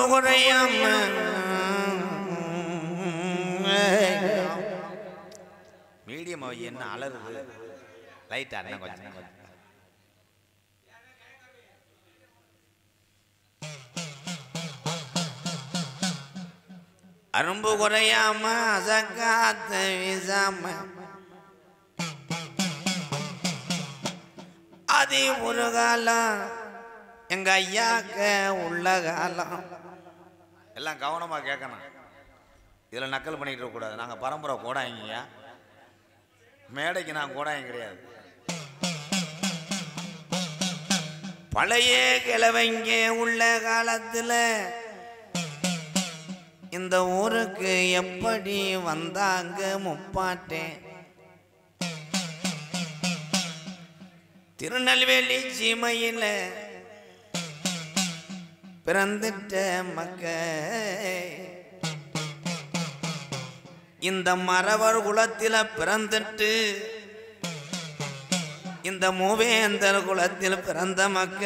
குறையாம மீடியம் என்ன அலறுது லைட் அண்ணன் கொஞ்சம் அரும்பு குறையாம அசக்காத்த வீசாம அது ஒரு காலம் எங்க ஐயாக்க உள்ள காலம் எல்லாம் கவனமா கேட்கணும். இதுல நக்கல் பண்ணிட்டு இருக்க கூடாது. நாங்க பரம்பரை கோடாங்கய்யா, மேடைக்கு நான் கோடாங்க கிடையாது. பழைய கிழவங்க உள்ள காலத்துல இந்த ஊருக்கு எப்படி வந்தாங்க முப்பாட்டேன். திருநெல்வேலி சீமையில பிறந்துட்ட மக்க இந்த மறவர் குலத்தில பிறந்துட்டு இந்த மூவேந்தர் குலத்தில் பிறந்த மக்க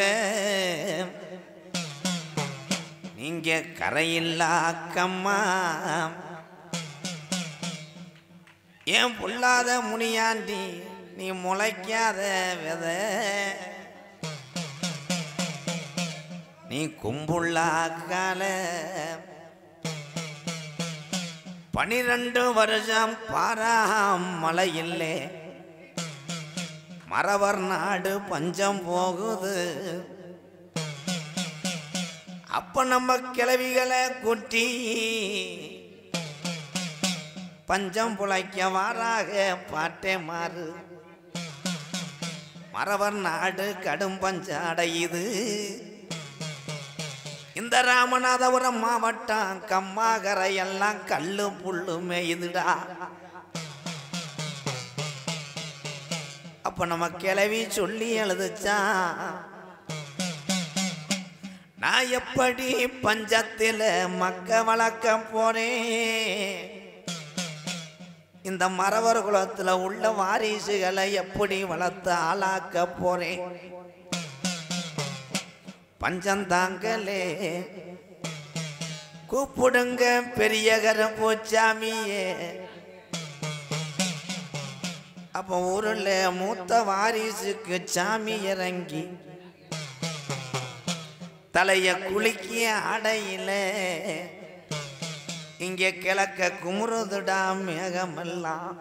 நீங்க கரையில்லா அக்கம்மா ஏன் பொல்லாத முனியாண்டி நீ முளைக்காத வித நீ கும்புள்ளா கால 12 வருஷம் பாராம் மழை இல்லை மறவர் நாடு பஞ்சம் போகுது. அப்ப நம்ம கிளவிகளை கூட்டி பஞ்சம் புழைக்க வாராக பாட்டே மாறு. மறவர் நாடு கடும் பஞ்சம் அடையுது. இந்த ராமநாதபுரம் மாவட்டம் கம்மாகரை எல்லாம் கல்லு புல்லு மேயுதுடா. அப்ப நம்ம கிளவி சொல்லி எழுதுச்சா நான் எப்படி பஞ்சத்தில மக்க வளர்க்க போறேன். இந்த மறவர் குலத்துல உள்ள வாரிசுகளை எப்படி வளர்த்து ஆளாக்க போறேன். பஞ்சந்தாங்களே கூப்பிடுங்க பெரிய கருப்பூச்சாமியே. அப்ப ஊருல மூத்த வாரிசுக்கு சாமி இறங்கி தலைய குளிக்கிய அடையில இங்கே கிழக்க குமுறுதுடா மேகமெல்லாம்.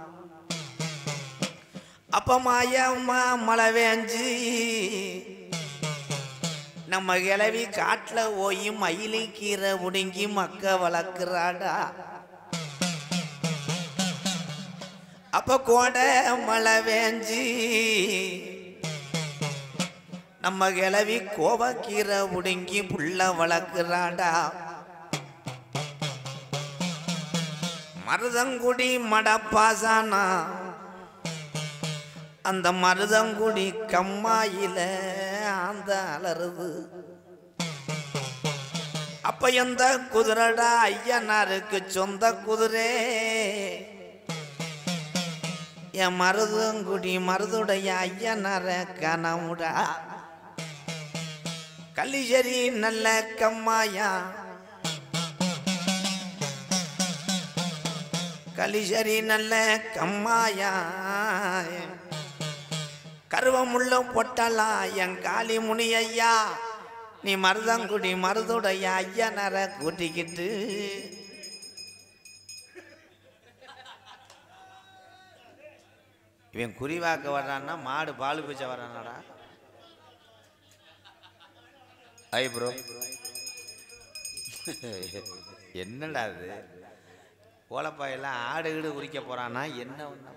அப்ப மாயம்மா மழை வேஞ்சு நம்ம கிளவி காட்டுல போய் மயிலி கீரை உடுங்கி மக்க வளர்க்கிறாடா. அப்ப கோடை மழை வேஞ்சு நம்ம கிளவி கோவக்கீரை உடுங்கி புள்ள வளர்க்கிறாடா. மருதங்குடி மடப்பாசானா அந்த மருதங்குடி கம்மாயில அந்த அலறுது. அப்ப எந்த குதிரடா ஐயனாருக்கு சொந்த குதிரை. என் மருதங்குடி மருதுடைய ஐயனார கனவுடா. கலிசரி நல்ல கம்மாயா கலிசரி நல்ல கம்மாயா கருவமுள்ள பொட்டலா என் காளி முனி ஐயா நீ மருதங்குடி மருதுடைய ஐயனர கூட்டிக்கிட்டு இவன் குறிவாக்க வர்றான்னா மாடு பால் பிச்சை வர்றானடா. ஐ ப்ரோ என்னடா அது கோலப்பாயெல்லாம் ஆடு வீடு உரிக்க போறானா என்ன ஒண்ணு.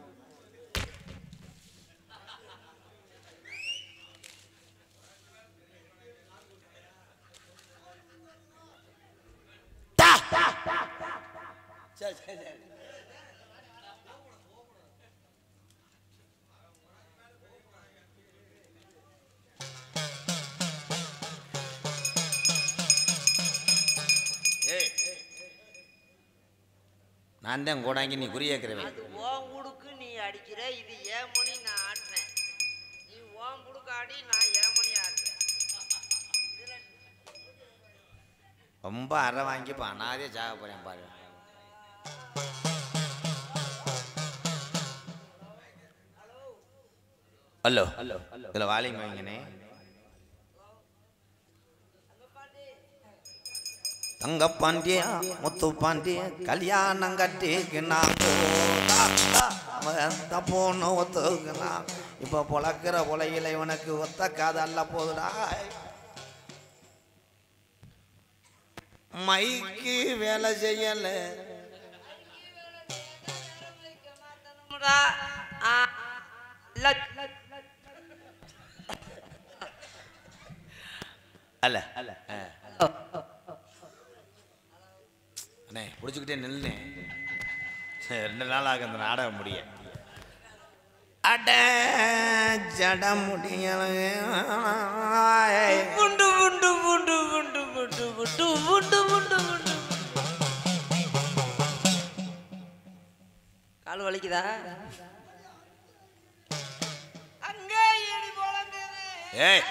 நான் தான் கோடாங்கி நீ குறியேக்கிறவன். அது ஓம் முடுக்கு நீ அடிக்கிற, இது ஏன் மணி நான் ஆட்டுறேன். நீ ஓம் முடுக்கு ஆடி நான் ஏன் மணி ஆட்டுறேன். ரொம்ப அரை வாங்கிப்பா நானே சாக போறேன் பாரு. ஹலோ இதில் வாலிங் வாங்கினே. தங்க பாண்டியா முத்து பாண்டிய கல்யாணம் கட்டிக்கினா போன ஒத்துக்குனா இப்போ பொழக்கிற பொழையில இவனுக்கு ஒத்த காதல்ல போதுடா. மைக்கு வேலை செய்யல அல்ல அண்ணே பிடிச்சிக்கிட்டே நில்லுனே. 2 நாள் ஆகும் அந்த நாடகம் முடிய. அட ஜட முடிய கால் வலிக்குதா? ஏய்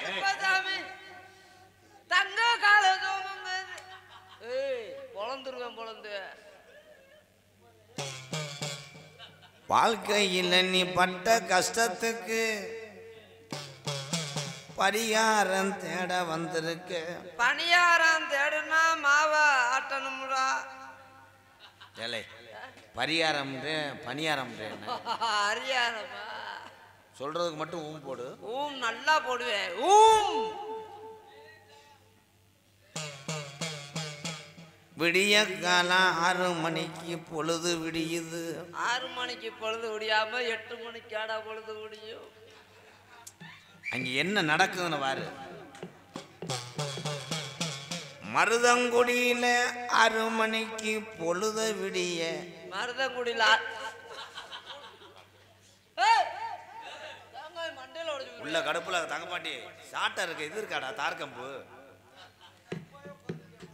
தங்க கால பொழந்துருவேன் பொழந்து. வாழ்க்கையில் நீ பட்ட கஷ்டத்துக்கு பரிகாரம் தேட வந்திருக்கு. பணியாரம் தேடுனா மாவா ஆட்டணும்டா. ஏலே பரிகாரம் பணியாரம் அரியாரமா சொல்றதுக்கு மட்டும் ஊம் போடு. ஊம் நல்லா போடுவேன். ஊம் விடிய காலம் 6 மணிக்கு பொழுது விடியுது. 6 மணிக்கு பொழுது விடியாம 8 மணிக்கு ஆடா பொழுது விடியும். அங்க என்ன நடக்குதுன்னு பாரு. மருதங்குடியில 6 மணிக்கு பொழுத விடிய மருதங்குடியில உள்ள கடுப்புல தங்கப்பாண்டி சாட்டை இருக்கு. இது இருக்காடா தார்கம்பு.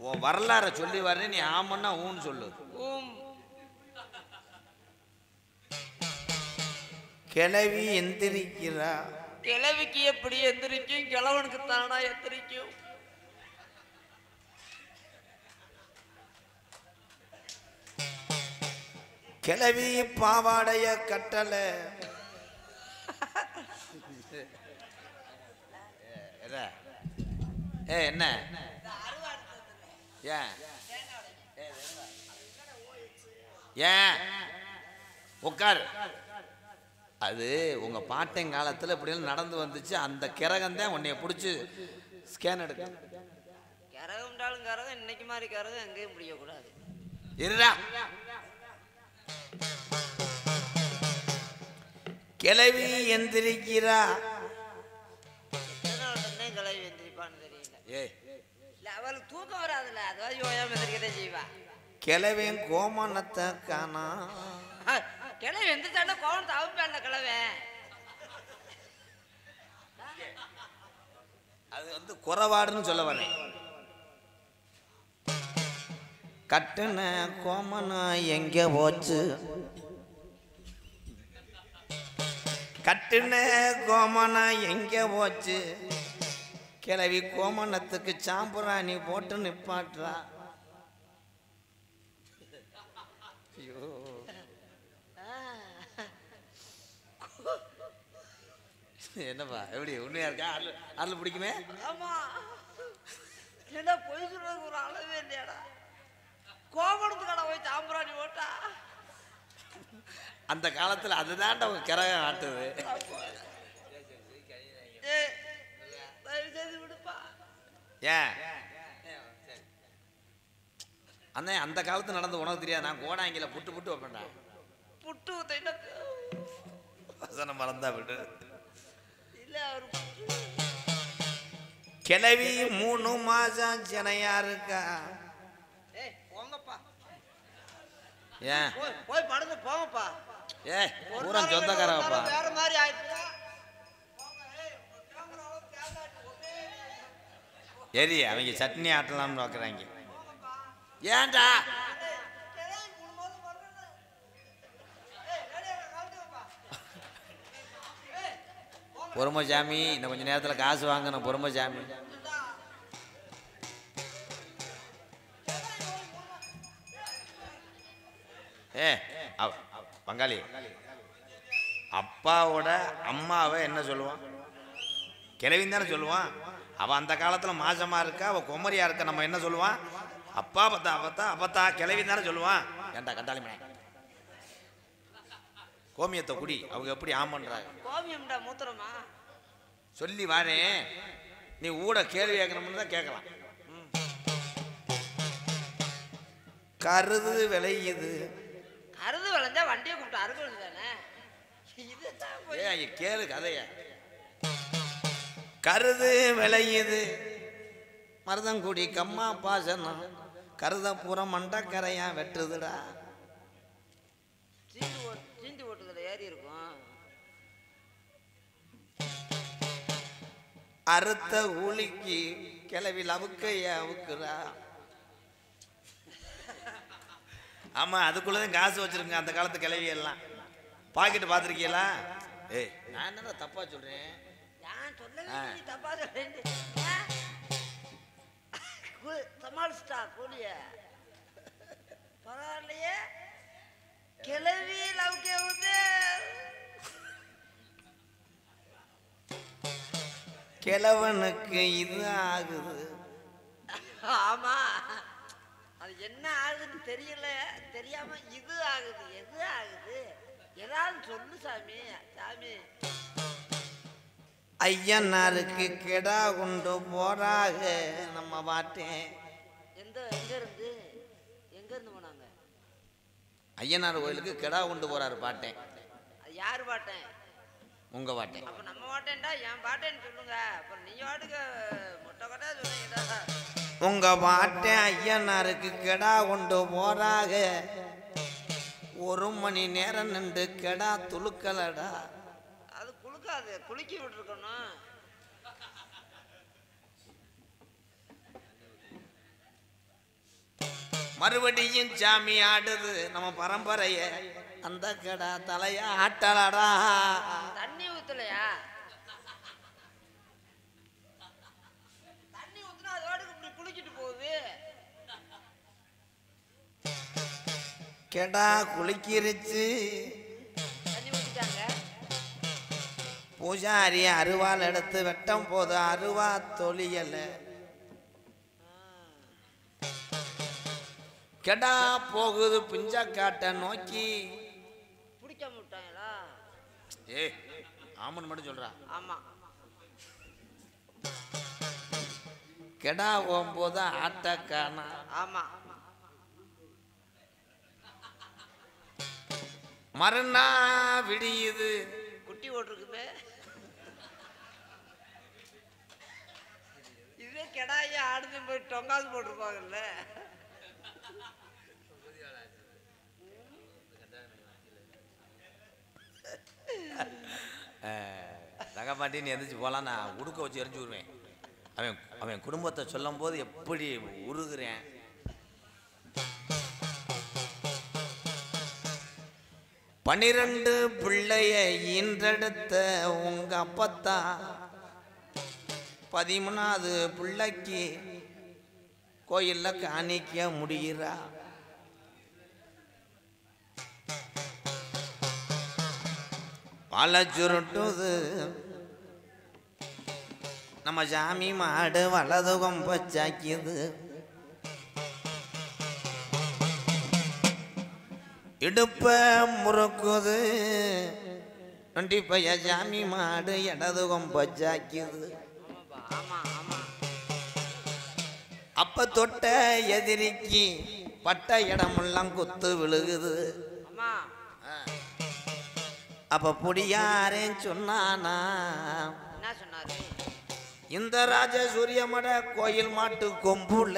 உன் வரலாற சொல்லி வர நீ ஆமன்னா ஊன்னு சொல்லு. கிளவி எந்திரிக்கிறா. கிளவிக்கு எப்படி எந்திரிக்கும்? கிழவனுக்கு தானா எந்திரிக்கும். கிளவி பாவாடைய கட்டல. என்ன ஏன் ஏன் உட்கார். அது உங்க பாட்டன் காலத்துல இப்படி நடந்து வந்துச்சு. அந்த கிரகம் தான் உன்னைய பிடிச்சி ஸ்கேன் எடுக்க. கரகம்டாலும் கரகம் இன்னைக்கு மாதிரி கரகம் எங்கேயும் முடியக்கூடாது. இருடா கிளவி எந்திரிக்கிறா. கிளவி எந்திரிப்பான்னு தெரியல. ஏய் அவளுக்கு தூக்கம் வராதுல்ல, அதாவது யோயாம எந்திரிக்கதே செய்வா. கிளவின் கோமணத்தை காணா. கிளவி எந்திரிச்சாண்ட கோமணத்தை அவுப்பாண்ட கிளவே. அது குறைபாடுன்னு சொல்ல வரேன். கட்டுன கோமணம் எங்க போச்சு? கட்டுன கோமணம் எங்க போச்சு? கிளவி கோமணத்துக்கு சாம்புராணி போட்டு நிப்பாட்டுறா. என்னப்பா எப்படி உண்மையா இருக்கா? அருள் பிடிக்குமே. ஆமா என்ன பொய் சொல்றதுக்கு ஒரு அளவே இல்லையாடா. கோமணத்து கடை போய் சாம்பராணி போட்டா அந்த காலத்துல அதுதான்டா கிரகம் ஆட்டுது. ஏன் அண்ணே அந்த காலத்துல நடந்து உனக்கு தெரியாது. நான் கோடாங்கில புட்டு புட்டு வைப்பேன்டா. புட்டு வசனம் மறந்தா விடு. இல்ல அவர் கிளவி 3 மாசம் சினையா இருக்கா. போங்கப்பா. ஏன் போய் படுத்து போங்கப்பா. பூரா சொந்தக்காரப்பா. வேற மாதிரி ஆயிடுச்சு. எரி அவங்க சட்னி ஆட்டலாம்னு பார்க்குறாங்க. ஏன்டா பொறுமைசாமி இன்னும் கொஞ்சம் நேரத்தில் காசு வாங்கணும். பொறுமைசாமி ஏ பங்காளி, அப்பாவோட அம்மாவை என்ன சொல்லுவான்? கிழவின்னு தானே சொல்லுவான். அவள் அந்த காலத்தில் மாசமா இருக்கா, அவள் குமரியா இருக்கா, நம்ம என்ன சொல்லுவான்? அப்பா பத்தா அப்பத்தா அப்பத்தா கிழவின்னு தானே சொல்லுவான். ஏன்டா கண்டாளி மணி கோமியத்தை குடி, அவங்க எப்படி ஆமன்றாங்க? கோமியம்டா மூத்திரமா? சொல்லி வாரேன், நீ ஊட கேள்வி கேட்கணும்னு தான் கேட்கலாம். கருது விளையுது. கருது விளைஞ்சா வண்டியை கூப்பிட்டு அறுக்கிறது தானே. ஏ கேளு கதைய. கருது விளையுது மருதங்குடி கம்மா பாசனம், கருத பூரா மண்டக்கரையா வெட்டுதுடா. சீந்தி ஓட்டுதுல ஏறி இருக்கும். அறுத்த ஊழிக்கு கிளவி லவுக்கைய அவுக்குறா. ஆமா, அதுக்குள்ளதான் காசு வச்சிருங்க அந்த காலத்து கிளவி எல்லாம். பாக்கெட்டு பார்த்துருக்கீங்களா? ஏய், நான் என்ன தப்பா சொல்றேன்? நான் சொல்லவே தப்பா சொல்றேன். சமாளிச்சிட்டா கூலிய. பரவாயில்லையே, கிளவி லவுக்கே வந்து கிழவனுக்கு இது ஆகுது. ஆமா, அது என்ன ஆகுதுன்னு தெரியல, தெரியாம இது ஆகுது. எது ஆகுது? ஏதாவது சொல்லு சாமி. சாமி, ஐயனாருக்கு கெடா கொண்டு போறாக நம்ம பாட்டேன். எங்க இருந்து போனாங்க? ஐயனார் கோயிலுக்கு கெடா கொண்டு போறாரு பாட்டேன். யாரு பாட்டேன்? உங்க பாட்டேன். அப்ப நம்ம பாட்டேன்டா, என் பாட்டேன்னு சொல்லுங்க. அப்புறம் நீ பாட்டுக்கு மொட்டை கட்டா சொல்லுங்கடா. உங்க பாட்டேன் ஐயனாருக்கு கெடா கொண்டு போறாக. 1 மணி நேரம் நின்று கெடா துளுக்கலடா. அது குளுக்காது, குலுக்கி விட்டுருக்கணும். மறுபடியும் சாமி ஆடுது நம்ம பரம்பரைய. அந்த கெடா தலைய ஆட்டலடா. தண்ணி ஊத்தலையா? தண்ணி ஊத்துனா அதோட இப்படி குளிக்கிட்டு போகுது. கெடா குளிக்கிருச்சு. தண்ணி ஊத்திட்டாங்க. பூஜாரி அருவாள் எடுத்து வெட்டும் போது அருவா தொழியல. கெடா போகுது பிஞ்சக்காட்டை நோக்கி. பிடிக்காம விட்டாங்களா? ஏ ஆமன் மட்டும் சொல்றா. ஆமா, கெடா போகும்போது ஆட்டக்கானா. ஆமா. மறுநா விடியுது. குட்டி ஓட்டுருக்குமே. இதே கெடாயே ஆடுது போய் டொங்காது போட்டிருப்பாங்கல்ல. தகப்பாட்டின்னு எந்திரிச்சு போகலாம், நான் உடுக்க வச்சு எரிஞ்சு விடுவேன். அவன் குடும்பத்தை சொல்லும் போது எப்படி உருகுறேன். பன்னிரண்டு பிள்ளைய ஈன்றெடுத்த உங்க அப்பத்தா 13வது பிள்ளைக்கு கோயில்ல காணிக்க முடிகிறா. வாழை சுருட்டுது நம்ம சாமி மாடு, வலது கொம்ப சாக்கியது. இடுப்ப முறுக்குது நொண்டிப்பைய சாமி மாடு, இடது கொம்ப சாக்கியது. அப்ப தொட்ட எதிரிக்கு பட்ட இடமெல்லாம் குத்து விழுகுது. அப்ப புடியாரேன்னு சொன்னானா? என்ன சொன்னாரு? இந்த ராஜ சூரியமட கோயில் மாட்டு கொம்புல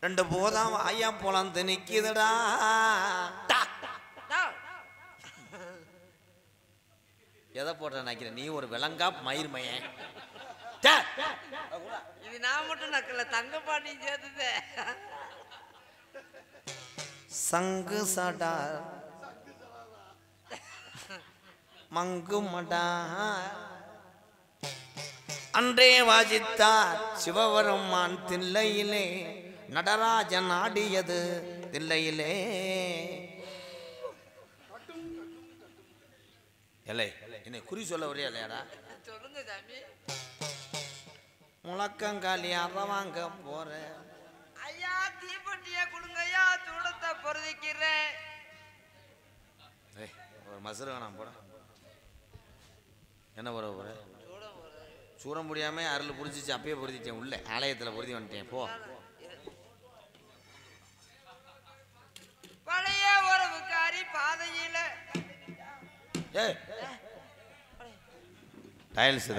2 போதாம் ஐயா பொழந்து நிக்குதுடா. எதை போட்ட நினைக்கிற நீ? ஒரு விலங்கா மயிர் மையன். இது நான் மட்டும் நக்கல, தங்க பாட்டி சேர்த்துதே. சங்கு சடா மங்குமடா அன்றே வாசித்தார் சிவபெருமான் தில்லையிலே நடராஜன் ஆடியது தில்லையிலே. இல்லை என்னை குறி சொல்ல வரையா இல்லையாடா? சொல்லுங்க சாமி. முழக்கங்காலி அற வாங்க போற. ஐயா தீப்பெட்டிய கொடுங்கய்யா, சூடத்தை பொருதிக்கிறேன். ஒரு மசுறு வேணாம் போட. என்ன போற போற? சூட முடியாம அருள் புடிச்சிச்சு, அப்பயே பொருத்திட்டேன். உள்ள ஆலயத்தில் பொருத்தி வந்துட்டேன். போ. பழைய உறவுக்காரி பாதையில டைல்ஸ்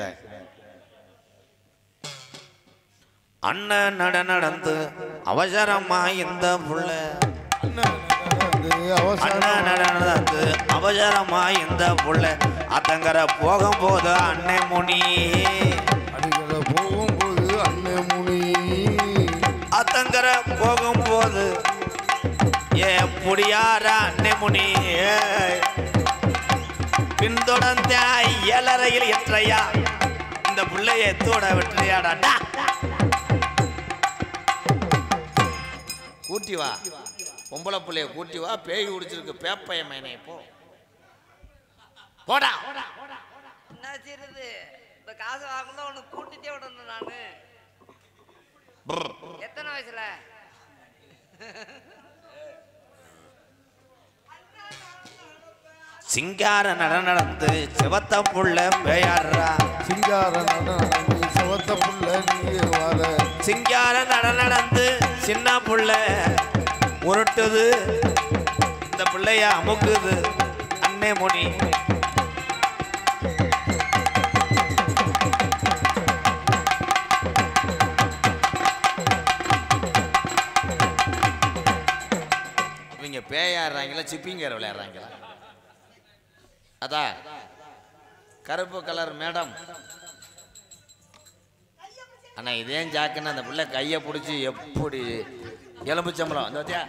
அண்ணன் நடந்து அவசரமா இந்த புள்ள. அண்ணன் நடந்து அவசரமா இந்த புள்ள அத்தங்கர போகும்போது அன்னை முனி. போகும்போது அன்னை முனி. அத்தங்கர போகும்போது ஏ புடியார அன்னை முனி. பின்தொடர்ந்த ஏழரையில் எற்றையா இந்த பிள்ளைய எத்தோட வெற்றியாடா. கூட்டி வா, பொம்பளை பிள்ளைய கூட்டி வா. பேய் குடிச்சிருக்கு பேப்பைய மேனே. போ போடா. என்ன செய்யுது? இந்த காசு வாங்கணும் உனக்கு கூட்டிட்டே விடணும் நானு. எத்தனை வயசுல? சிங்கார நடந்து சிவத்த புள்ள பேயாடுறா. சிங்கார நடந்து சிவத்த புள்ள நீர் வாழ. சிங்கார நடந்து சின்ன புள்ள உருட்டுது, இந்த பிள்ளைய அமுக்குது அன்னை முனி. இவங்க பேயாடுறாங்களா சிப்பிங்கர் விளையாடுறாங்களா? அதான் கருப்பு கலர் மேடம். அண்ணா இதேன் ஜாக்குன்னு அந்த பிள்ளை கையை பிடிச்சி எப்படி எலும்புச்சம்பளம் அந்த வத்தியா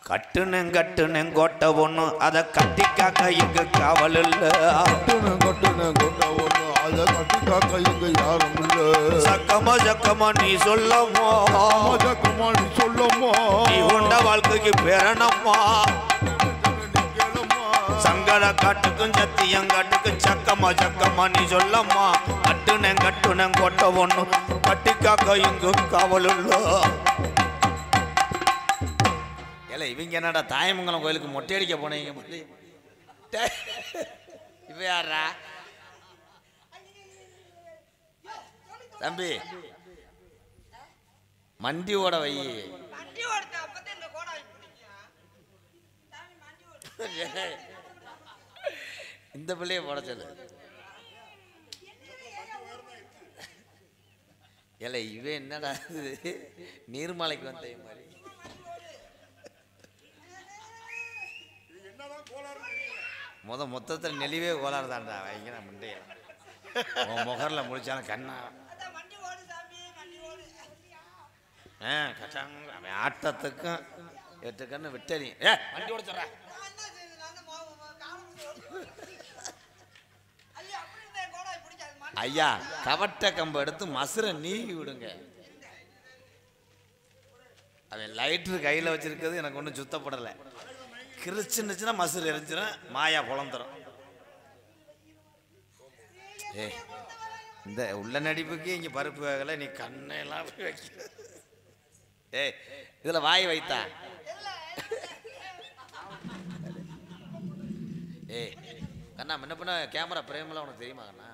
கட்டுனு கோட்டை ஒண்ணு அதை கட்டி காக்க இங்க காவல் இல்ல. சக்கமா நீ சொல்லமோ, நீ கொண்ட வாழ்க்கைக்கு பேரணம்மா. சங்கட காட்டுக்கும் சத்தியங்காட்டுக்கும் சக்கமா நீ சொல்லம்மா. கட்டுன கோட்டை ஒண்ணு கட்டி காக்க இங்கு காவலுள்ள. ஏல இவங்க என்னடா தாயமங்கலம் கோயிலுக்கு மொட்டை அடிக்க போனீங்க? இவ யாரா தம்பி? மண்டி ஓட வை. இந்த பிள்ளைய போட சொல்லு. ஏல இவ என்னடா நீர்மலைக்கு வந்த மாதிரி மொத்தத்தில் நெளிவே கோளாறு தான்டா. வைங்கிற முண்டைய முகரில் முடிச்சாலும் கண்ணா அவன் ஆட்டத்துக்கும் 8 கண்ணு விட்டறி. வண்டி ஓட சொல்ற ஐயா. கவட்ட கம்பை எடுத்து மசுரை நீவி விடுங்க. அவன் லைட்ரு கையில் வச்சிருக்கிறது எனக்கு ஒன்றும் சுத்தப்படலை. கிரிச்சுன்னுச்சுன்னா மசுறு எரிஞ்சிடும், மாயா குழந்துரும். இந்த உள்ள நடிப்புக்கு இங்கே பருப்பு வேகலை, நீ கண்ணெல்லாம் வைக்க. இதில் வாய் வைத்தா கண்ணா முன்ன பின்ன கேமரா பிரேமெல்லாம் உனக்கு தெரியுமா கண்ணா?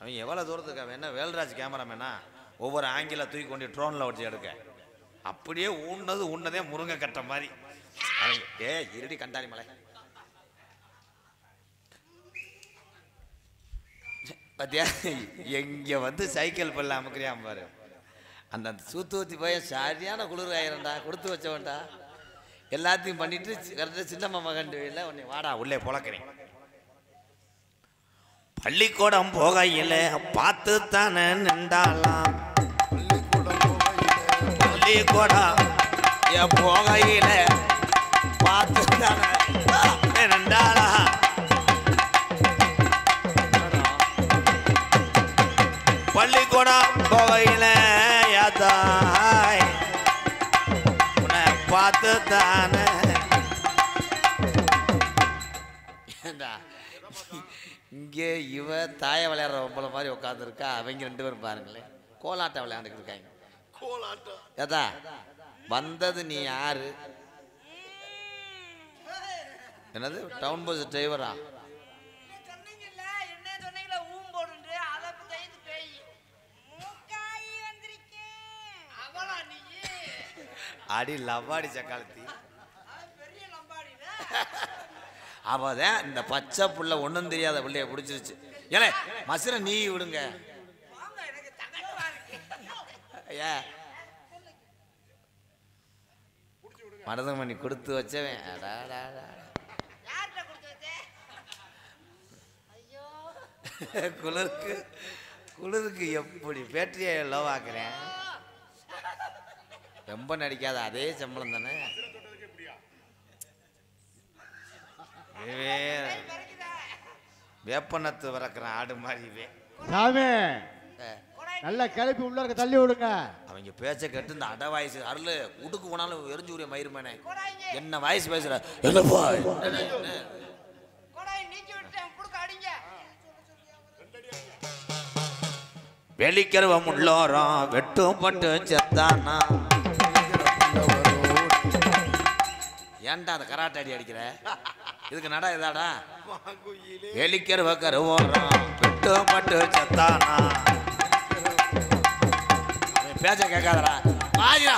அவன் எவ்வளோ தூரத்துக்கு அவன் என்ன வேல்ராஜ் கேமராமேனா ஒவ்வொரு ஆங்கில தூக்கி கொண்டு ட்ரோனில் வச்சு எடுக்க. அப்படியே ஊன்னதே முருங்கை கட்ட மாதிரி. இருடி கண்டாரி மலை பார்த்தியா? எங்கே வந்து சைக்கிள் பல்ல அமுக்கிறியாம் பாரு. அந்த சூத்து ஊற்றி போய் சரியான குளிர் ஆயிரண்டா. கொடுத்து வச்சவன்டா எல்லாத்தையும் பண்ணிட்டு கரெக்டாக சின்னம்மா மகன் இல்லை உன்னை வாடா உள்ளே பொழக்கிறேன். பள்ளிக்கூடம் போகையில் பார்த்து தானே நின்றாலாம். பள்ளிக்கூடம் போகையில் பார்த்து தானே நின்றாலாம். பள்ளிக்கூடம் போகையில யாத்தாய் உன்னை பார்த்து தானே இங்கே இவ தாய விளையாடுற ஒம்பளை மாதிரி உட்காந்துருக்கா. அவங்க 2 பேரும் பாருங்களேன் கோலாட்டம் விளையாண்டுக்கிட்டு இருக்காங்க. கோலாட்டம் ஏதா வந்தது நீ யாரு? என்னது டவுன் பஸ் டிரைவரா? சொன்னீங்கல்ல என்ன சொன்னீங்களா ஊம் போடுண்டு அதை தைத்து பேய் மூக்காயி வந்திருக்கேன் அவளா நீ அடி லவ்வாடி சக்காலத்தி. பெரிய லம்பாடில அவதான் இந்த பச்சை புள்ள ஒன்றும் தெரியாத பிள்ளைய பிடிச்சிருச்சு. ஏலே மசுரை நீ விடுங்க. வாங்க எனக்கு தகவலா இருக்கு. ஐயா மருதமணி கொடுத்து வச்சவன். யார்கிட்ட கொடுத்து வச்சே? ஐயோ குளிருக்கு எப்படி பேட்டரியை லவ் ஆக்குறேன். ரொம்ப நடிக்காத அதே சம்பளம் தானே. வேப்பனத்து வறக்குறான் ஆடு மாதிரி. சாமி நல்லா கிளப்பி உள்ள இருக்க தள்ளி விடுங்க. அவங்க பேச்ச கேட்டு இந்த அட வாய்ஸ் அருள் உடுக்கு போனாலும் எரிஞ்சு உரிய மயிருமேனே என்ன வாய்ஸ் பேசுற? என்னப்பா கொடாய் நீக்கி விட்டேன் புடுக்க அடிங்க. வெளிக்கிறவ முள்ளோரம் வெட்டும் பட்டு செத்தானா. ஏன்டா அந்த கராட்டை அடி அடிக்கிற? இதுக்கு நடா இதாடா. வெளிக்கிறவ கருவோரம் வெட்டும் பட்டு செத்தானா. பேச்ச கேட்காதடா வாயா.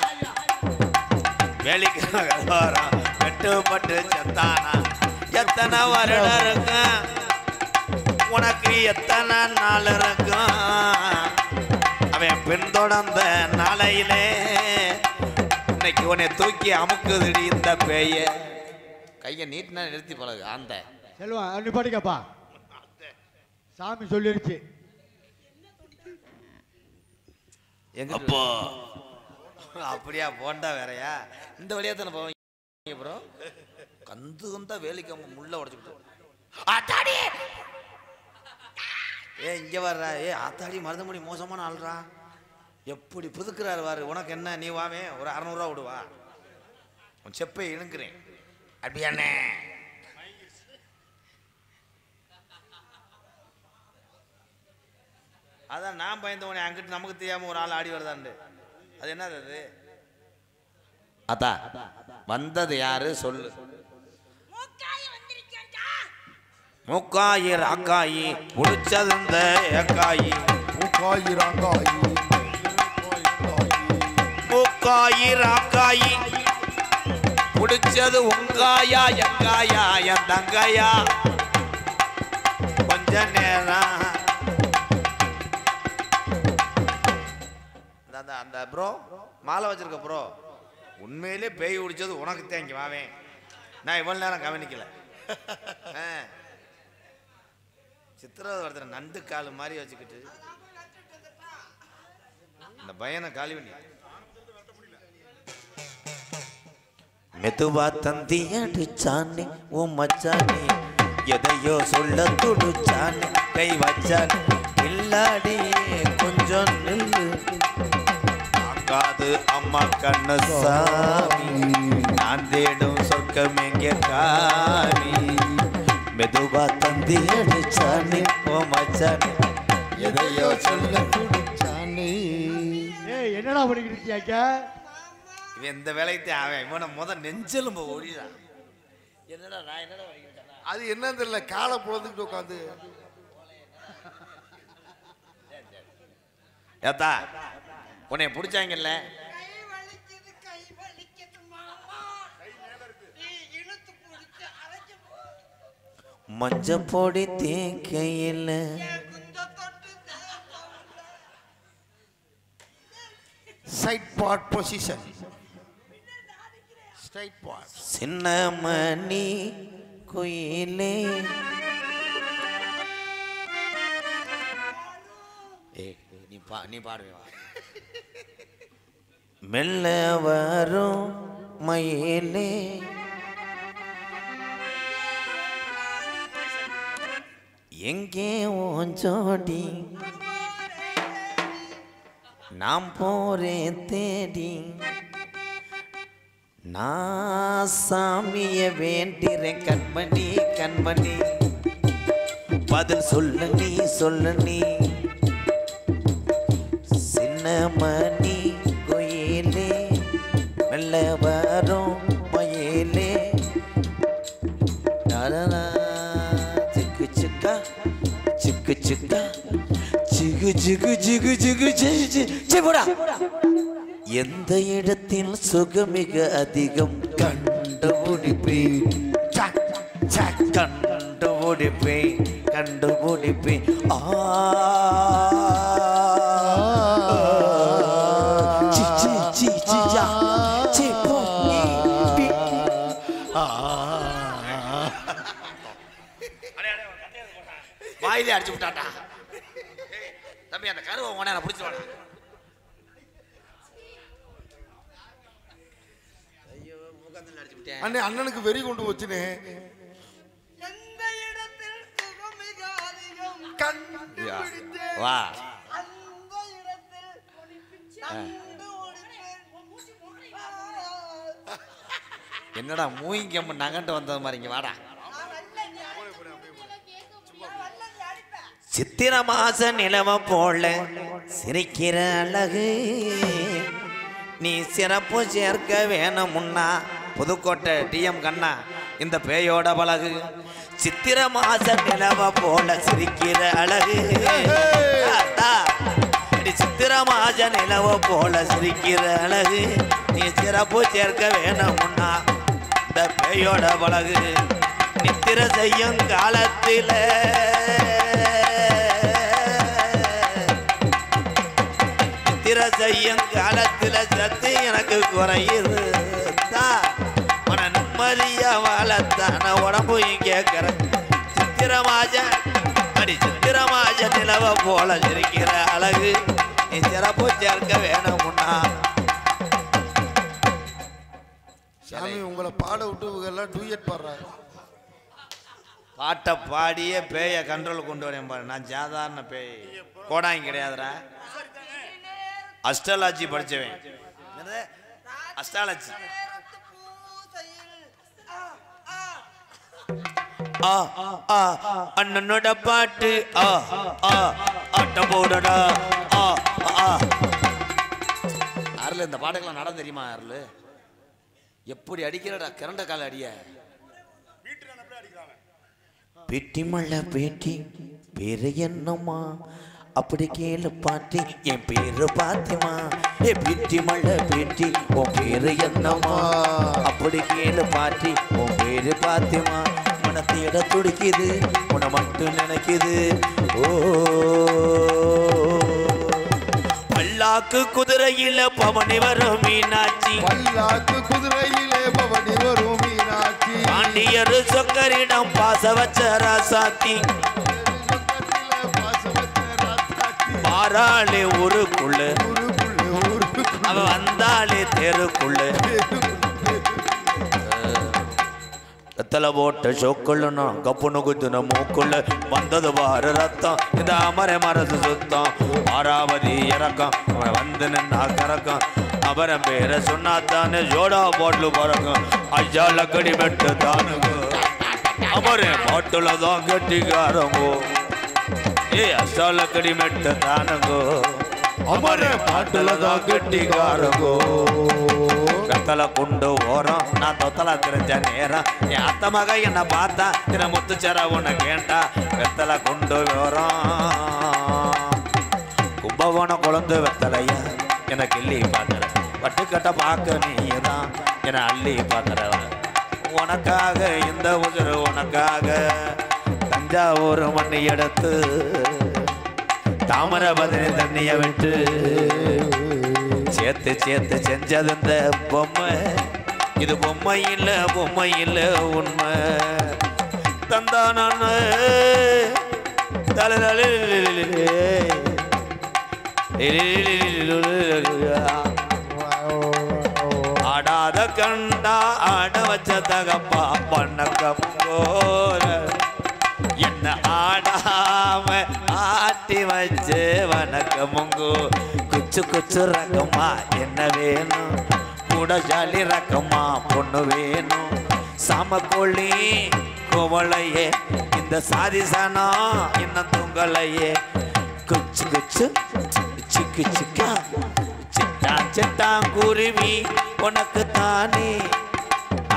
வெளிக்கிறவ கருவோரம் வெட்டும் பட்டு செத்தானா. எத்தனை வருடம் இருக்கும் உனக்கு எத்தனை நாள் இருக்கும்? அவன் பின்தொடர்ந்த நாளையிலே இன்னைக்கு உன்னை தூக்கி அமுக்குதுடி இந்த பேய. கையை நீட்டினா நிறுத்தி பழகு. அந்த செல்வா நீ படிக்கப்பா. சாமி சொல்லிருச்சு. அப்போ அப்படியா போண்டா வேறையா? இந்த வழியா தானே போவீங்க ப்ரோ. கந்தா வேலைக்கு அவங்க முள்ள உடச்சுக்கிட்டு இங்க வர்றா. ஆத்தாடி மருதமணி மோசமான ஆள்றா. எப்படி புதுக்குறாரு வாரு. உனக்கு என்ன நீ வாவே ஒரு 600 ரூபா விடுவா. உன் செப்பை இழுக்கிறேன் அப்படியாண்ணே. அதான் நான் பயந்தவனே அங்கிட்டு நமக்கு தெரியாம ஒரு ஆள் ஆடி வருதாண்டு. அது என்னது அது? அத்தா வந்தது யாரு சொல்லு. மூக்காயி வந்திருக்கேன்டா. மூக்காயி ராக்காயி புடிச்சது இந்த ஏக்காயி. மூக்காயி ராக்காயி மூக்காயி ராக்காயி புடிச்சது உங்காயா எங்காயா என் தங்காயா. கொஞ்ச நேரம் அந்த ப்ரோ மாலை வச்சிருக்க ப்ரோ உண்மையிலே பேய் பிடிச்சது உனக்கு தேங்கி வாவேன். நான் இவ்வளவு நேரம் கவனிக்கல. சித்திரவதை வருதுற நண்டு காலு மாதிரி வச்சுக்கிட்டு இந்த பையனை காலி பண்ணி மெதுவா தந்தி அடிச்சானே ஓ மச்சானே. எதையோ சொல்ல துடிச்சானே கை வச்சானே. இல்லாடி கொஞ்சம் நில்லு காது அம்மா கண்ண சாமி. நான் தேடும் சொர்க்கம் எங்கே காமி. மெதுவா தந்தி அடிச்சானே ஓ மச்சானே. எதையோ சொல்ல துடிச்சானே. ஏய் என்னடா பண்ணிக்கிட்டு இருக்கியாக்க? இவன் இந்த வேலைக்கு அவன் இவனை நெஞ்செலும்ப ஓடிடான். என்னடா நான் என்னடா பண்ணிக்கிட்டேன்? அது என்னன்னு தெரியல. காலை புலந்துக்கிட்டு உட்காந்து ஏத்தா உன்னை பிடிச்சாங்கல்ல. கை வலிக்குது மாமா. நீ இழுத்து பிடிச்சு அரைச்சு மஞ்ச பொடி தேக்கையில் குந்த தொட்டு side part position. Straight part. சின்ன மணி குயிலே. நீ பாடுவே வா. மெல்ல வரும் மயிலே எங்கே ஓஞ்சோடி நான் போறேன் தேடி நான் சாமிய வேண்டிறேன் கண்மணி கண்மணி பதில் சொல்லு நீ சின்னமணி கோயிலே மெல்ல வரும் மயிலே சிக்கு சிக்கா சிக்கு சிக்கா சிகு சிகு சிகு சிகு சிபுடா எந்த இடத்தில் சுகமிக அதிகம் கண்டுபிடிப்பேன் கண்டுபிடிப்பேன் வாயிலே அடிச்சு விட்டாட்டா தம்பி அந்த கருவை உடனே பிடிச்சு வாடா அண்ணே அண்ணனுக்கு வெறி கொண்டு போச்சுனே எந்த இடத்தில் சுகமிக அதிகம் கண்டுபிடித்தேன் வா அந்த இடத்தில் என்னடா மூயிங்க நகண்டு வந்தது மாதிரி இங்க வாடா சித்திர மாச நிலவ போல சிரிக்கிற அழகு நீ சிறப்பு சேர்க்க வேணும்னா புதுக்கோட்டை டிஎம் கண்ணா இந்த பேயோட பழகு சித்திர மாச நிலவ போல சிரிக்கிற அழகு சித்திர மாச நிலவ போல சிரிக்கிற அழகு நீ சிறப்பு சேர்க்க வேணும்னா இந்த பேயோட பழகு நித்திர செய்யும் காலத்தில் செய்யும் காலத்தில் சத்து எனக்கு குறையுது மன நிம்மதியா வாழத்தான உடம்பு கேட்கிற சித்திரமாஜ நிலவ போல சிரிக்கிற அழகு நீ சிறப்பு சேர்க்க வேணும்னா சாமி உங்களை பாட விட்டு எல்லாம் டூயட் பாடுறாங்க பாட்டை பாடியே பேயை கண்ட்ரோல் கொண்டு வரேன் பாரு நான் சாதாரண பேய் கோடாங்க கிடையாதுடா அஸ்ட்ராலஜி படிச்சவன் அஸ்ட்ராலஜி அண்ணனோட பாட்டு ஆட்ட போடடா அருள் இந்த பாட்டுக்கெல்லாம் நட தெரியுமா அருள் எப்படி அடிக்கிறடா கரண்ட கால அடிய பேட்டி மழை பேட்டி பேரு என்னம்மா அப்படி கேளு பாட்டி என் பேரு பாத்திமா ஏ பிட்டி மழை பேட்டி உன் பேரு என்னம்மா அப்படி கேளு பாட்டி உன் பேரு பாத்திமா உன தேட துடிக்குது உன மட்டும் நினைக்குது ஓ பல்லாக்கு குதிரையில பவனி வரும் மீனாட்சி பல்லாக்கு குதிரையிலே பவனி வரும் மீனாட்சி பாண்டியர் சொக்கரிடம் பாச வச்ச ராசாத்தி வாராளே ஊருக்குள்ள அவ வந்தாலே தெருக்குள்ள ரத்தல போட்ட சொக்குள்ளனா கப்புனு குத்துன மூக்குள்ள வந்தது வார ரத்தம் இந்த அமர மரசு சுத்தம் ஆறாவதி இறக்கம் அவன் வந்து நின்னா கறக்கம் அவரன் பேரை சொன்னாத்தானே ஜோடா பாட்டில் பறக்கும் ஐயா லக்கடி வெட்டு தானுங்க அமரே பாட்டுல தான் கட்டிக்காரங்கோ ஏ அசால கடி மெட்ட தானங்கோ அமரே பாட்டுல தான் கட்டிக்காரங்கோ வெத்தலை கொண்டு ஓரம் நான் தொத்தலை தெரிஞ்ச நேரம் என் அத்த மக என்ன பார்த்தா தின முத்துச்சர உன்னை கேட்டா வெத்தலை கொண்டு ஓரம் கும்பகோணம் குழந்தை வெத்தலையா என கிள்ளி பார்க்கற பட்டுக்கட்டை பார்க்க நீதான் என அள்ளி பார்க்கற உனக்காக இந்த உசுறு உனக்காக தஞ்சாவூர் மண்ணி எடுத்து தாமிரபரணி தண்ணிய விட்டு சேர்த்து சேர்த்து செஞ்சது இந்த பொம்மை இது பொம்மை இல்ல உண்மை தந்தான ஆடாத கண்டா ஆட வச்ச தகப்பா பண்ணக்கம் போல என்ன ஆடாம ஆட்டி வச்சு வணக்கமுங்கோ குச்சு குச்சு ரக்கமா என்ன வேணும் கூட ஜாலி ரக்கமா பொண்ணு வேணும் சாமக்கோழி கோவலையே இந்த சாதிசானா இன்னும் தூங்கலையே குச்சு குச்சு சிக்கு சிக்கா சிட்டா சிட்டாங்குருவி உனக்கு தானே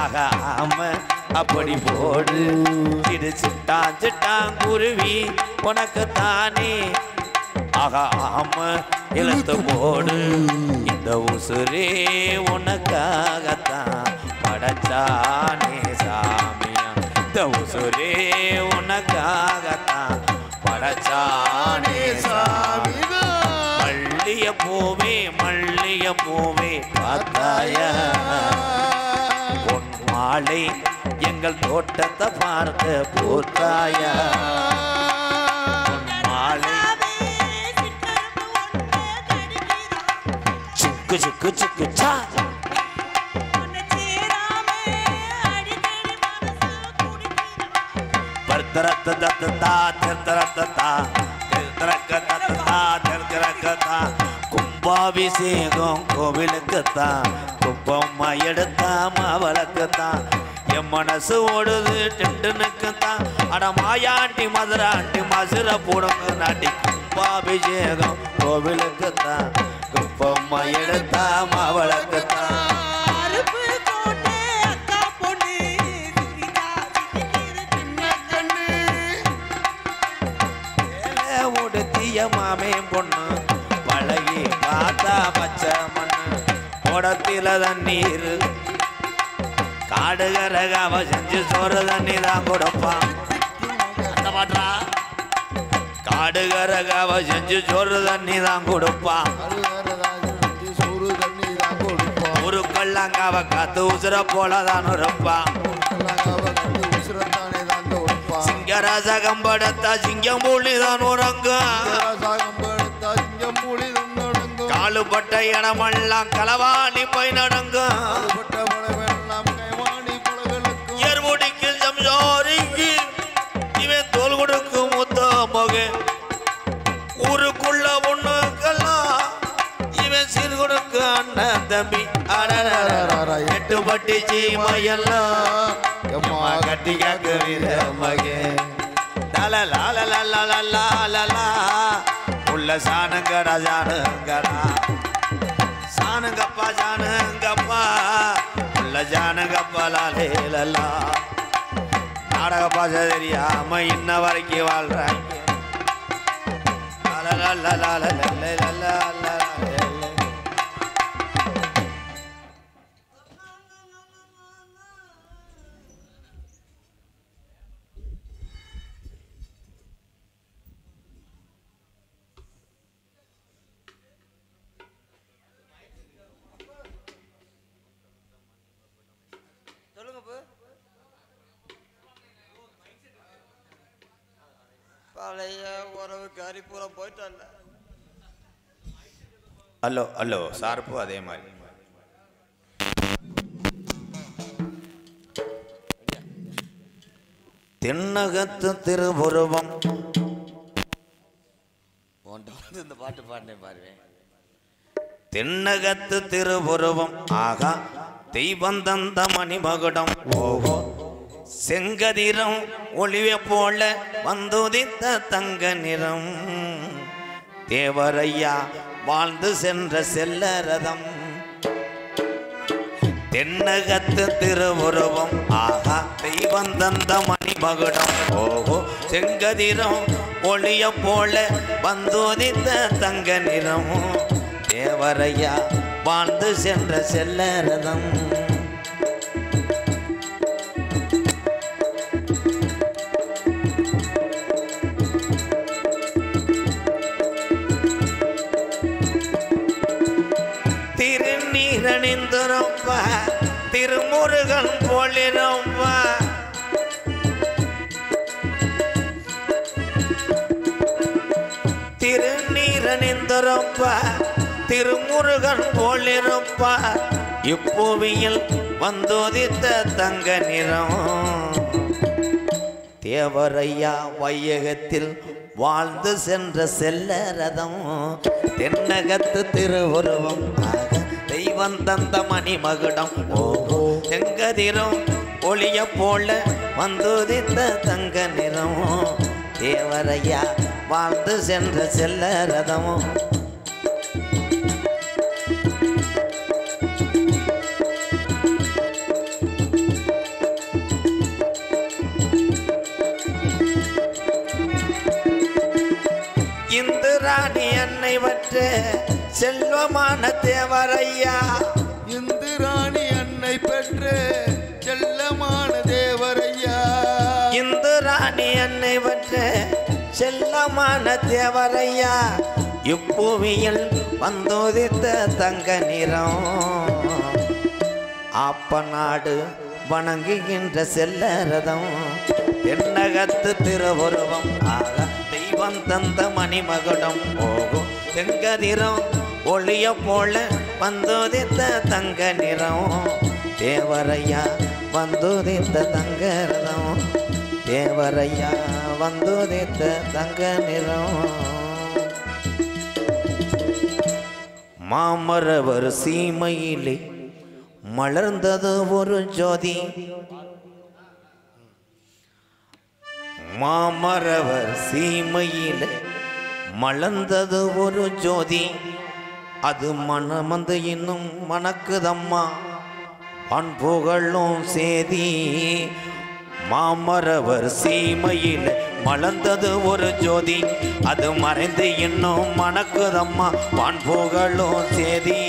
ஆகாம அப்படி போடு இது சிட்டாங்குருவி உனக்கு தானே ஆகாம இழுத்து போடு இந்த உசுரே உனக்காகத்தான் படைச்சானே சாமியா இந்த உசுரே உனக்காகத்தான் படைச்சானே சாமி மல்லிய பூவே பார்த்தாயா பொன் மாலை எங்கள் தோட்டத்தை பார்த்து பூத்தாயா பொன் மாலை சுக்கு சுக்கு சுக்கு சா கும்பாபிஷேகம் கோவிலுக்குத்தான் குப்பம்மா எடுத்தா மாவளக்குத்தான் என் மனசு ஓடுது டெண்டுனுக்குத்தான் அட மாயாண்டி மதுராண்டி மசுர போடுங்க நாட்டி கும்பாபிஷேகம் கோவிலுக்குத்தான் குப்பம்மா எடுத்தா மாவளக்குத்தான் மாமே பொண்ணு பழகி பார்த்தா பச்சை மண்ணு குடத்தில தண்ணீர் காடுகரகாவ செஞ்சு சோறு தண்ணி தான் கொடுப்பான் அந்த பாட்டா காடுகரகாவ செஞ்சு சோறு தண்ணி தான் கொடுப்பான் ஒரு கல்லாங்காவ காத்து உசுர போலதான் இருப்பான் சிங்கராசகம் படுத்தா சிங்கம் புள்ளிதான் உறங்க காலுப்பட்ட இடமெல்லாம் களவாணி போய் நடங்க ஏர்முடிக்கு சம்சாரிக்கு இவன் தோல் கொடுக்கும் முத்த மக ஊருக்குள்ள பொண்ணுக்கெல்லாம் இவன் சீர் கொடுக்க அண்ணன் தம்பி எட்டு பட்டி சீமையெல்லாம் கட்டி காக்க வீர மகே உள்ள சாணுங்கடா சாணுங்கடா சாணுங்கப்பா சாணுங்கப்பா உள்ள சாணுங்கப்பா லாலேலா நாடக பாச தெரியாம இன்ன வரைக்கும் வாழ்றாங்க பழைய உறவுக்கு அரிப்புறம் போயிட்டல்ல ஹலோ ஹலோ சார்பு அதே மாதிரி தென்னகத்து திருபுருவம் இந்த பாட்டு பாடினே பாருவேன் தென்னகத்து திருபுருவம் ஆகா தெய்வந்தந்த மணிமகுடம் ஓஹோ செங்கதிரம் ஒளிவை போல வந்துதித்த தங்க நிறம் தேவரையா வாழ்ந்து சென்ற செல்லரதம் தென்னகத்து திருவுருவம் ஆகா தெய்வந்தந்த மணிமகுடம் ஓஹோ செங்கதிரம் ஒளிய போல வந்துதித்த தங்க நிறம் தேவரையா வாழ்ந்து சென்ற செல்லரதம் திருநீரணிந்துரப்பா திருமுருகன் போலிரப்பா திருநீரணிந்துரப்பா திருமுருகன் போலிரப்பா இப்புவியில் வந்தோதித்த தங்க நிறம் தேவரையா வையகத்தில் வாழ்ந்து சென்ற செல்ல ரதம் தென்னகத்து திருவுருவம் தெய்வம் தந்த மணிமகுடம் ஓஹோ செங்கதிரும் ஒளிய போல வந்துதித்த தங்க நிறம் தேவரையா வாழ்ந்து சென்ற செல்ல ரதமும் இந்திராணி அன்னை வற்ற செல்வமான தேவரையா இந்திராணி அன்னை பெற்ற செல்லமான தேவரையா இந்திராணி அன்னை வற்ற செல்லமான தேவரையா இப்புவியில் வந்தோதித்த தங்க நிறம் ஆப்ப நாடு வணங்குகின்ற செல்ல ரதம் தென்னகத்து திருவுருவம் ஆக தெய்வம் தந்த மணிமகுடம் போகும் செங்கதிரம் ஒளிய போல வந்தோதித்த தங்க நிறம் தேவரையா வந்தோதித்த தங்க ரதம் தேவரையா வந்தோதித்த தங்க நிறம் மாமரவர் சீமையிலே மலர்ந்தது ஒரு ஜோதி மாமரவர் சீமையிலே மலர்ந்தது ஒரு ஜோதி அது மனமந்து இன்னும் மணக்குதம்மா அன்புகளும் சேதி மாமரவர் சீமையில் மலர்ந்தது ஒரு ஜோதி அது மறைந்து இன்னும் மணக்குதம்மா அன்புகளும் சேதி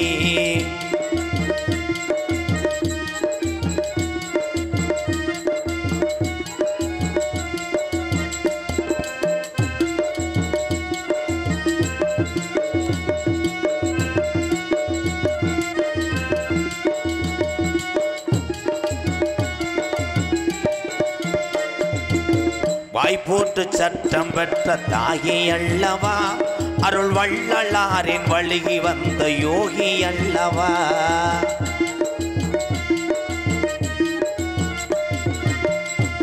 வாய்ப்போட்டு சட்டம் பெற்ற தாகி அல்லவா அருள் வள்ளலாரின் வழிகி வந்த யோகி அல்லவா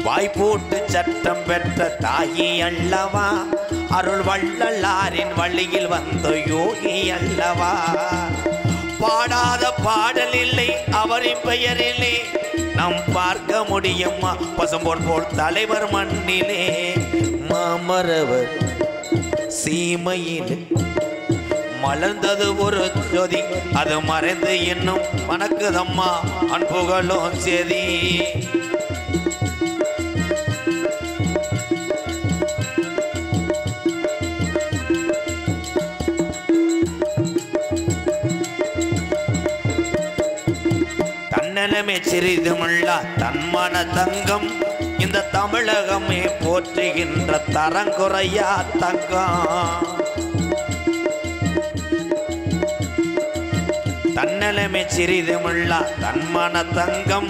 வாய்ப்போட்டு சட்டம் பெற்ற தாகி அல்லவா அருள் வள்ளலாரின் வழியில் வந்த யோகி அல்லவா பாடாத பாடல் இல்லை அவரின் பெயரிலே நாம் பார்க்க முடியுமா பசும்போல் போல் தலைவர் மண்ணிலே மாமரவர் சீமையில் மலர்ந்தது ஒரு ஜோதி அது மறைந்து இன்னும் மணக்குதம்மா அன்புகளும் சேதி தன்னலமே சிறிதுமுள்ள தன்மன தங்கம் இந்த தமிழகமே போற்றுகின்ற தரங்குறையா தங்கம் தன்னலமே சிறிதுமுள்ள தன்மன தங்கம்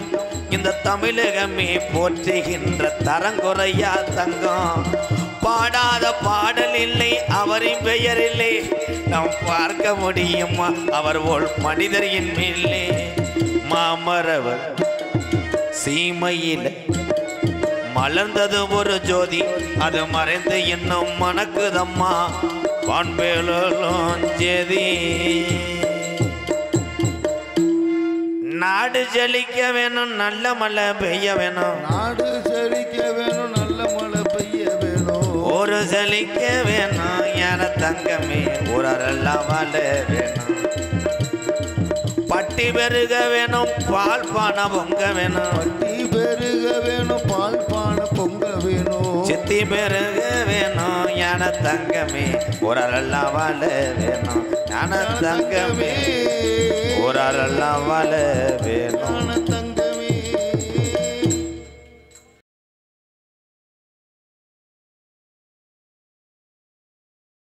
இந்த தமிழகமே போற்றுகின்ற தரங்குறையா தங்கம் பாடாத பாடல் இல்லை அவரின் பெயர் இல்லை நாம் பார்க்க முடியுமா அவர் போல் மனிதரின் மேலே மாமரவர் சீமையில் மலர்ந்தது ஒரு ஜோதி அது மறைந்து இன்னும் மணக்குதம்மா வான்பேலும் சேதி நாடு செழிக்க வேணும் நல்ல மழை பெய்ய வேணும் நாடு செழிக்க வேணும் நல்ல மழை பெய்ய வேணும் ஒரு செழிக்க வேணும் என தங்கமே ஊரெல்லாம் வாழ வேணும் பட்டி பெருக வேணும் பால் பானை பொங்க வேணும் பட்டி பெருக வேணும் பால் பானை பொங்க வேணும் சித்தி பெருக வேணும் ஞான தங்கமே ஊரெல்லாம் வாழ வேணும் ஞான தங்கமே ஊரெல்லாம் வாழ வேணும்